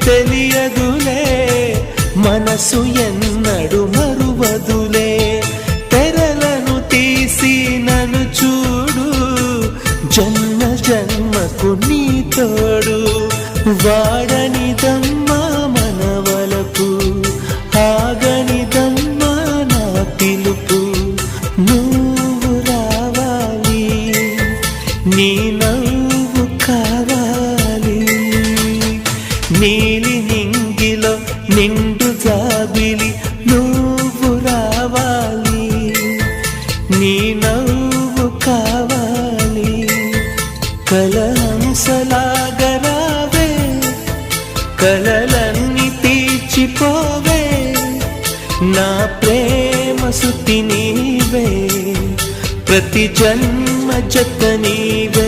తెలియదులే, మనసు ఎన్నడు మరువదులే. తెరలను తీసి నన్ను చూడు, జన్మ జన్మకు నీ తోడు. వాడనిదమ్మా మనవలకు, ఆగనిదమ్మా నా పిలుపు. నువ్వు రావాలి, నీ నవ్వు కావాలి. నీలి నింగిలో నిండు జాబిలి, నువ్వు రావాలి, నీ నవ్వు కావాలి. కలహంసలాగా రావే, కలలన్నీ తీర్చిపోవే. నా ప్రేమ సుతి నీవే, ప్రతి జన్మ జత నీవే.